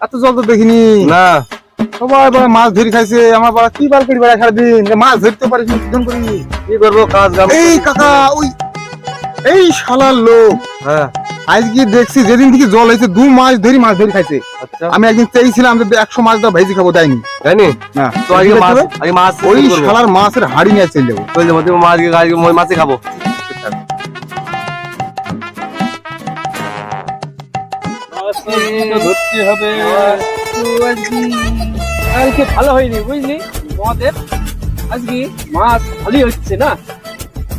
এত জল তো দেখিনি না। সবাই মাছ ধরে খাইছে, আমার বাবা কি বাল করি বেড়া সারাদিন মাছ ধরতে পারিস কি করবো কাজ। এই কাকা ওই এই শালার লোক আজকে দেখছি যেদিন থেকে জল হয়েছে 2 মাস ধরে মাছ ধরে খাইছে। আমি একদিন চেয়েছিলাম যে 100 মাছ দাও ভেজি খাবো, দেয়নি না। তো আগে মাছ ওই শালার মাছের হাড়ি নিয়ে চলে যাবো মাছই খাবো। আজকে ভালো হয়নি বুঝলি, আমাদের আজকে মাছ ভালোই হচ্ছে না।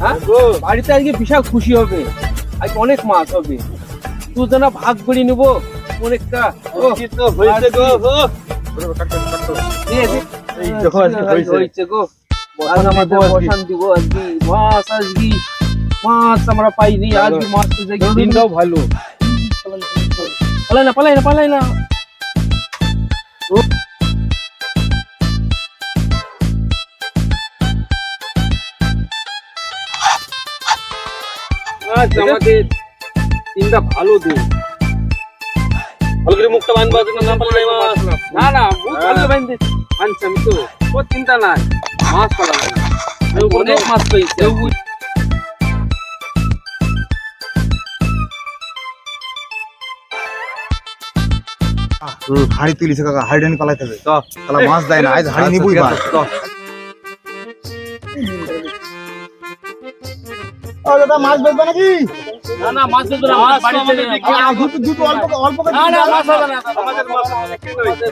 হ্যাঁ, বাড়িতে আজকে বিশাল খুশি হবে, আজকে অনেক মাছ হবে। দুজনা ভাগ করে নেবো অনেকটা। মাছ আমরা পাইনি আজকে, মাছ দিনটাও ভালো। পালাই না আমাদের দিনটা ভালো দিন। ভালো করে মুখটা বাঁধবা না পারলে না মুখ ভালো বাঁধতে আনছি আমি, তো তোর চিন্তা নাই। মাছ পালাবো না, অনেক মাছ পেয়েছে। হাড়ি তুলিছে কাকা, হাড়ি ডানি পালাইতে হবে। তাহলে মাছ দেয় না, আজ হাড়ি নিবই বা দাদা মাছ বেচবে নাকি? না মাছ বেচবো না, মাছ বাড়িতে দুটো অল্প করে না মাছ হবে না, আমাদের মাছ হবে কি হইছে?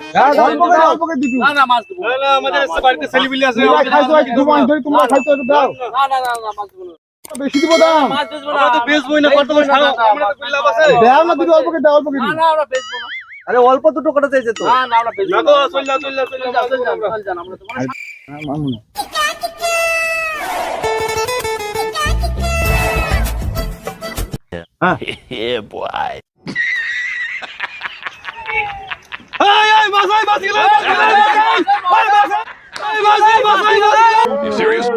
অল্প করে দিবি। না মাছ দেবো না, আমাদের বাড়িতে ছেলেপিলে আছে, খাইছো আজ 2 মাস ধরে তোমরা খাইছো, একটু দাও। না মাছ দেবো না, বেশি দিব দাম। মাছ বেচবো না, আমরা তো বেচবই না, কত করে খাও আমরা তো বিল্লাহ আছে। দাও না, তুমি অল্প করে দাও, অল্প করে। না আমরা বেচবো না। আরে অল্প দুটো করে চাইছে তো। না আমরা বেচবো না, গো চল যা আমরা তো মামু না। Yeah, boy. You serious?